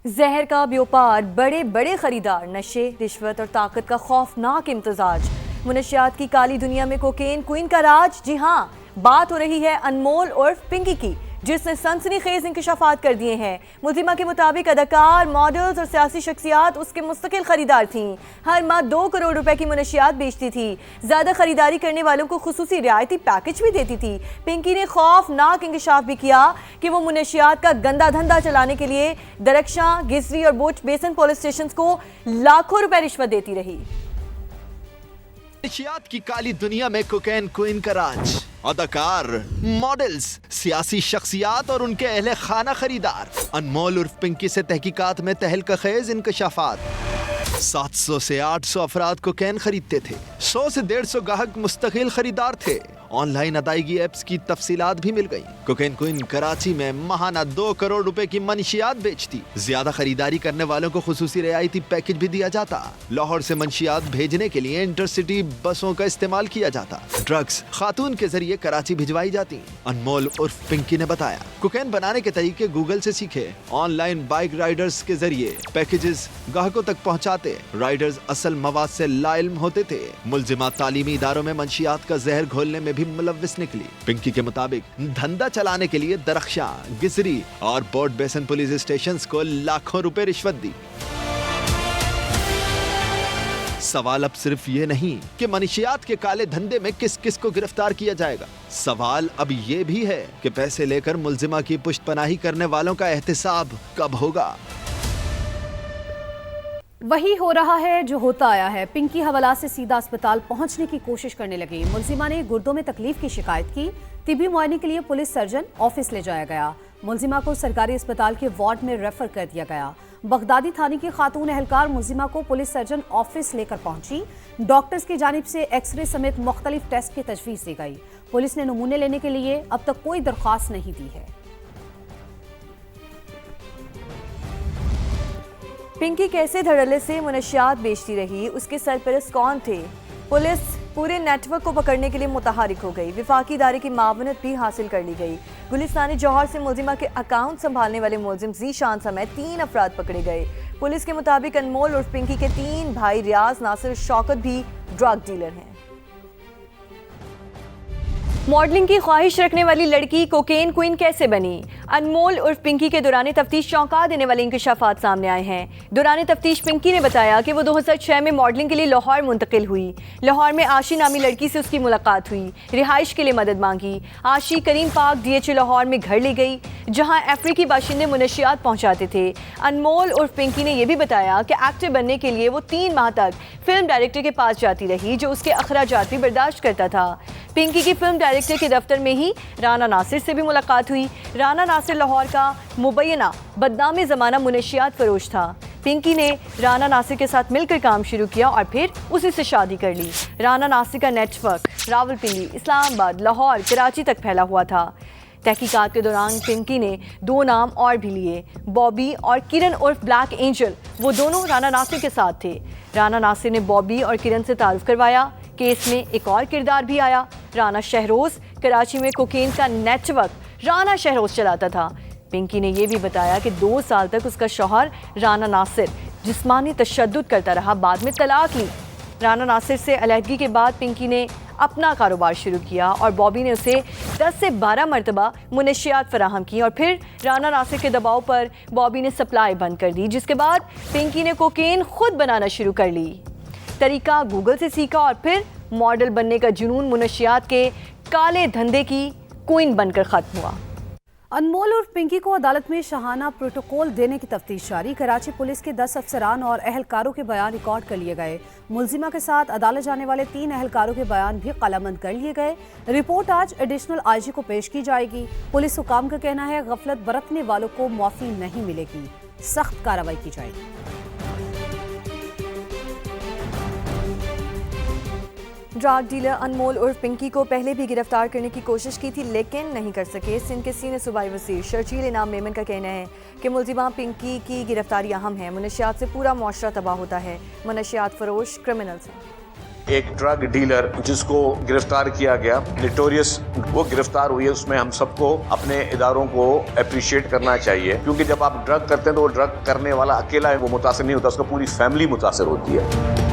जहर का व्यापार, बड़े बड़े खरीदार, नशे, रिश्वत और ताकत का खौफनाक इम्तजाज। मुनशियात की काली दुनिया में कोकेन क्वीन का राज। जी हाँ, बात हो रही है अनमोल उर्फ पिंकी की, जिसने सनसनीखेज इंकशाफात कर दिए हैं। मुल्जिमा के मुताबिक अदाकार, मॉडल्स और सियासी शख्सियात उसके मुस्तकिल खरीदार थीं। हर माह 2 करोड़ रुपए की मुनशियात बेचती थी। ज्यादा खरीदारी करने वालों को खुसूसी रियायती पैकेज भी देती थी। पिंकी ने खौफनाक इंकशाफ भी किया कि वो मुनशियात का गंदा धंधा चलाने के लिए दरख्शां, गिजरी और बोच बेसन पुलिस स्टेशन को लाखों रुपए रिश्वत देती रही। मुनशियात की काली दुनिया में कोकेन क्वीन का राज। अदाकार, मॉडल्स, सियासी शख्सियात और उनके अहले खाना खरीदार। अनमोल उर्फ पिंकी से तहकीकात में तहलका खेज इंकशाफात। 700 से 800 अफराद कोकेन खरीदते थे। 100 से 150 गाहक मुस्तकिल खरीदार थे। ऑनलाइन अदायगी एप्स की तफसीलात भी मिल गई। कोकेन क्वीन कराची में महाना 2 करोड़ रुपए की मंशियात बेचती। ज्यादा खरीदारी करने वालों को खुसूसी रियायती पैकेज भी दिया जाता। लाहौर से मंशियात भेजने के लिए इंटरसिटी बसों का इस्तेमाल किया जाता। ड्रग्स खातून के जरिए कराची भिजवाई जाती। अनमोल उर्फ पिंकी ने बताया, कोकेन बनाने के तरीके गूगल से सीखे। ऑनलाइन बाइक राइडर्स के जरिए पैकेजेस ग्राहकों तक पहुंचाते। राइडर्स असल मवाद से लाइल्म होते थे। मुल्जिमा तालीमी इदारों में मंशियात का जहर घोलने में भी मुलव्विस निकली। पिंकी के मुताबिक धंधा चलाने के लिए दरख्शां, गिसरी और बोट बेसन पुलिस स्टेशंस को लाखों रुपए रिश्वत दी। सवाल अब सिर्फ ये नहीं कि मनशियात के काले धंधे में किस किस को गिरफ्तार किया जाएगा। सवाल अब ये भी है कि पैसे लेकर मुल्जिमा की पुश्तपनाही करने वालों का एहतिसाब कब होगा। वही हो रहा है जो होता आया है। पिंकी हवाला से सीधा अस्पताल पहुंचने की कोशिश करने लगी। मुल्जिमा ने गुर्दों में तकलीफ की शिकायत की। तिब्बी मुआयने के लिए पुलिस सर्जन ऑफिस ले जाया गया। मुल्जिमा को सरकारी अस्पताल के वार्ड में रेफर कर दिया गया। बगदादी थाने की खातून एहलकार मुल्जिमा को पुलिस सर्जन ऑफिस लेकर पहुंची। डॉक्टर्स की जानिब से एक्सरे समेत मुख्तलिफ टेस्ट की तजवीज़ दी गई। पुलिस ने नमूने लेने के लिए अब तक कोई दरख्वास्त नहीं दी है। पिंकी कैसे धड़ल्ले से मुनशियात बेचती रही, उसके सरपरस्त कौन थे? पुलिस पूरे नेटवर्क को पकड़ने के लिए मुतहरिक हो गई। विफाकी इदारे की मावनत भी हासिल कर ली गई। गुलिस्तानी जौहर से मुल्जिमा के अकाउंट संभालने वाले मुल्जिम ज़ीशान समेत 3 अफराद पकड़े गए। पुलिस के मुताबिक अनमोल उर्फ पिंकी के 3 भाई रियाज, नासिर, शौकत भी ड्रग डीलर हैं। मॉडलिंग की ख्वाहिश रखने वाली लड़की कोकेन क्वीन कैसे बनी? अनमोल उर्फ पिंकी के दौरान तफ्तीश चौंका देने वाले इंकशाफात सामने आए हैं। दौरान तफ्तीश पिंकी ने बताया कि वो 2006 में मॉडलिंग के लिए लाहौर मुंतकिल हुई। लाहौर में आशी नामी लड़की से उसकी मुलाकात हुई। रिहाइश के लिए मदद मांगी। आशी करीम पार्क DH लाहौर में घर ले गई, जहाँ अफ्रीकी बाशिंदे मुनशियात पहुँचाते थे। अनमोल उर्फ पिंकी ने यह भी बताया कि एक्टर बनने के लिए वो 3 माह तक फिल्म डायरेक्टर के पास जाती रही, जो उसके अखराजात भी बर्दाश्त करता था। पिंकी की फिल्म डायरेक्टर के दफ्तर में ही राना नासिर से भी मुलाकात हुई। राना नासिर लाहौर का मुबैना बदनाम ज़माना मुनशियात फरोश था। पिंकी ने राना नासिर के साथ मिलकर काम शुरू किया और फिर उसी से शादी कर ली। राना नासिर का नेटवर्क रावलपिंडी, इस्लामाबाद, लाहौर, कराची तक फैला हुआ था। तहकीकात के दौरान पिंकी ने 2 नाम और भी लिए, बॉबी और किरण उर्फ ब्लैक एंजल। वो दोनों राना नासिर के साथ थे। राना नासिर ने बॉबी और किरण से तारुफ करवाया। केस में एक और किरदार भी आया, राना शहरोज। कराची में कोकेन का नेटवर्क राना शहरोज चलाता था। पिंकी ने यह भी बताया कि 2 साल तक उसका शौहर राना नासिर जिस्मानी तशद्दुद करता रहा, बाद में तलाक ली। राना नासिर से अलहदगी के बाद पिंकी ने अपना कारोबार शुरू किया और बॉबी ने उसे 10 से 12 मरतबा मुनशियात फराहम की और फिर राना नासिर के दबाव पर बॉबी ने सप्लाई बंद कर दी, जिसके बाद पिंकी ने कोकेन खुद बनाना शुरू कर ली। तरीका गूगल से सीखा और फिर मॉडल बनने का जुनून मुनशियात के काले धंधे की क्वीन बनकर खत्म हुआ। अनमोल उर्फ पिंकी को अदालत में शाहाना प्रोटोकॉल देने की तफ्तीश जारी। कराची पुलिस के 10 अफसरान और अहलकारों के बयान रिकॉर्ड कर लिए गए। मुल्जिमा के साथ अदालत जाने वाले 3 अहलकारों के बयान भी कलमबंद कर लिए गए। रिपोर्ट आज एडिशनल IG को पेश की जाएगी। पुलिस हुकाम का कहना है गफलत बरतने वालों को माफी नहीं मिलेगी, सख्त कार्रवाई की जाएगी। ड्रग डीलर अनमोल उर्फ पिंकी को पहले भी गिरफ्तार करने की कोशिश की थी, लेकिन नहीं कर सके। सिंध के सीनियर सूबाई वज़ीर शर्जील इनाम मेमन का कहना है कि मुल्जिमा पिंकी की गिरफ्तारी अहम है। मुनशियात से पूरा मुआशरा तबाह होता है। मुनशियात फरोश क्रिमिनल्स हैं। एक ड्रग डीलर जिसको गिरफ्तार किया गया, नोटोरियस, वो गिरफ्तार हुई है। उसमें हम सबको अपने इदारों को अप्रिशिएट करना चाहिए, क्योंकि जब आप ड्रग करते हैं तो वो ड्रग करने वाला अकेला वो मुतासिर नहीं होता, उसका पूरी फैमिली मुतासिर होती है।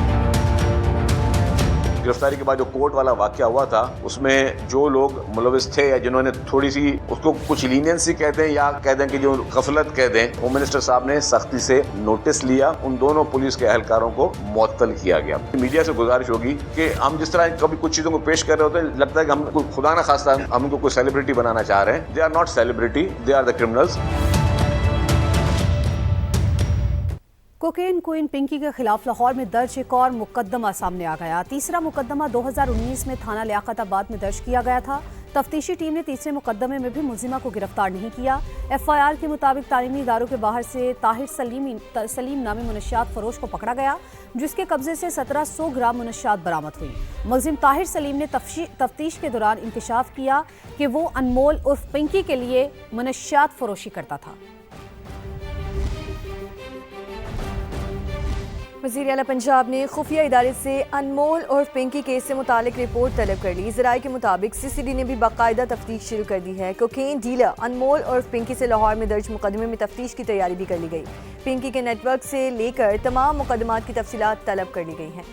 गिरफ्तारी के बाद जो कोर्ट वाला वाकया हुआ था, उसमें जो लोग मुलविस थे या जिन्होंने थोड़ी सी उसको कुछ लीनियंसी कह दें या कह दें कि जो गफलत कह दें, होम मिनिस्टर साहब ने सख्ती से नोटिस लिया, उन दोनों पुलिस के एहलकारों को मुअत्तल किया गया। मीडिया से गुजारिश होगी कि हम जिस तरह कभी कुछ चीज़ों को पेश कर रहे होते हैं, लगता है कि हम खुदा न खास्ता हम उनको कोई सेलिब्रिटी बनाना चाह रहे हैं। They are not celebrity, they are the criminals. Cocaine queen Pinky के खिलाफ लाहौर में दर्ज एक और मुकदमा सामने आ गया। तीसरा मुकदमा 2019 में थाना लियाकताबाद में दर्ज किया गया था। तफ्तीशी टीम ने तीसरे मुकदमे में भी मुलजिमा को गिरफ्तार नहीं किया। एफआईआर के मुताबिक तालीमी इदारों के बाहर से ताहिर सलीम नामी मुनशियात फरोश को पकड़ा गया, जिसके कब्जे से 1700 ग्राम मुनशियात बरामद हुई। मुलजिम ताहिर सलीम ने तफ्तीश के दौरान इंकशाफ किया कि वो अनमोल उर्फ पिंकी के लिए मुनशियात फरोशी करता था। वज़ीर आला पंजाब ने खुफिया इदारे से अनमोल और पिंकी केस से मुतालिक रिपोर्ट तलब कर ली। ज़राए के मुताबिक सीसीडी ने भी बाकायदा तफ्तीश शुरू कर दी है। कोकेन डीलर अनमोल और पिंकी से लाहौर में दर्ज मुकदमे में तफ्तीश की तैयारी भी कर ली गई। पिंकी के नेटवर्क से लेकर तमाम मुकदमात की तफसीलात तलब कर ली गई हैं।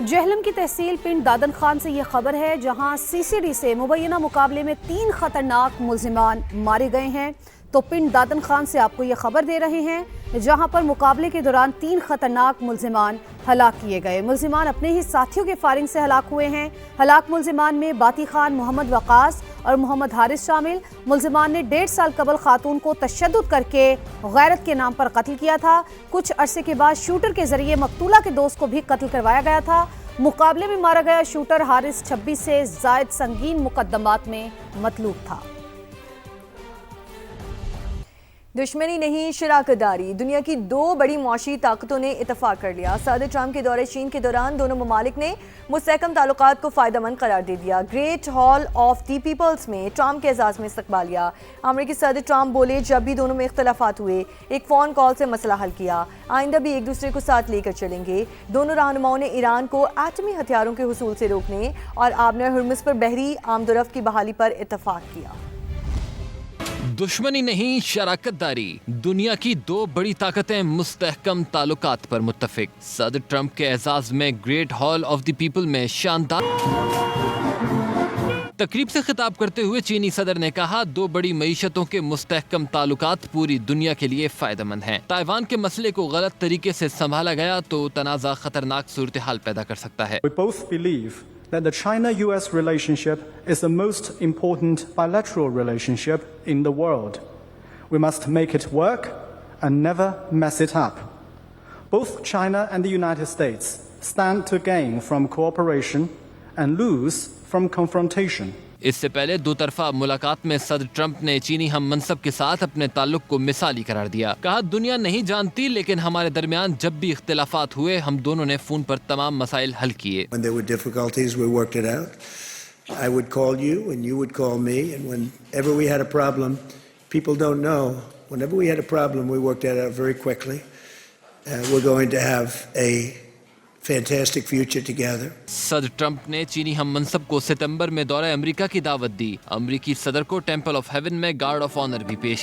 जहलम की तहसील पिंड दादन खान से ये खबर है, जहां सीसीडी से मुबैना मुकाबले में 3 खतरनाक मुलजिमान मारे गए हैं। तो पिंड दादन खान से आपको ये खबर दे रहे हैं, जहां पर मुकाबले के दौरान 3 खतरनाक मुलजिमान हलाक किए गए। मुलजिमान अपने ही साथियों के फायरिंग से हलाक हुए हैं। हलाक मुलजिमान में बाती खान, मोहम्मद वकास और मोहम्मद हारिस शामिल। मुलजिमान ने 1.5 साल कबल खातून को तशद्दुद करके गैरत के नाम पर कत्ल किया था। कुछ अरसे के बाद शूटर के जरिए मकतूला के दोस्त को भी कत्ल करवाया गया था। मुकाबले में मारा गया शूटर हारिस 26 से जायद संगीन मुकदमात में मतलूब था। दुश्मनी नहीं, शराकतदारी। दुनिया की 2 बड़ी मौशी ताकतों ने इतफाक कर लिया। सदर ट्रंप के दौरे चीन के दौरान दोनों ममालिक ने मुस्तहकम ताल्लुकात को फ़ायदेमंद करार दे दिया। Great hall of the peoples में ट्रंप के एजाज़ में इस्तकबाल किया। अमरीकी सदर ट्रंप बोले, जब भी दोनों में इख्तलाफात हुए एक फ़ोन कॉल से मसला हल किया, आइंदा भी एक दूसरे को साथ लेकर चलेंगे। दोनों रहनुमाओं ने ईरान को एटमी हथियारों के हुसूल से रोकने और आबनर हुर्मुज़ पर बहरी आमदोरफ्त की बहाली पर इतफाक किया। दुश्मनी नहीं, शराकतदारी। दुनिया की 2 बड़ी ताकतें मुस्तहकम ताल्लुकात पर मुत्तफिक। सदर ट्रंप के एजाज में great hall of the people में शानदार तकरीब से खिताब करते हुए चीनी सदर ने कहा, 2 बड़ी मईशतों के मुस्तहकम ताल्लुकात पूरी दुनिया के लिए फायदेमंद हैं। ताइवान के मसले को गलत तरीके से संभाला गया तो तनाज़ा खतरनाक सूरत हाल पैदा कर सकता है। We both believe that the China-US relationship is the most important bilateral relationship in the world. We must make it work and never mess it up. Both China and the United States stand to gain from cooperation and lose from confrontation. इससे पहले 2 तरफा मुलाकात में सदर Trump ने चीनी हम मनसब के साथ अपने ताल्लुक को मिसाली करार दिया। कहा, दुनिया नहीं जानती लेकिन हमारे दरमियान जब भी इख्तिलाफात हुए हम दोनों ने फोन पर तमाम मसाइल हल किए। When there were difficulties, we worked it out. I would call you and you would call me, and whenever we had a problem, people don't know, whenever we had a problem, we worked it out very quickly. We're going to have a fantastic future together. सदर Trump ने चीनी हम मनसब को सितंबर में दौरे America की दावत दी। अमेरिकी सदर को टेंपल ऑफ हेवन में गार्ड ऑफ ऑनर भी पेश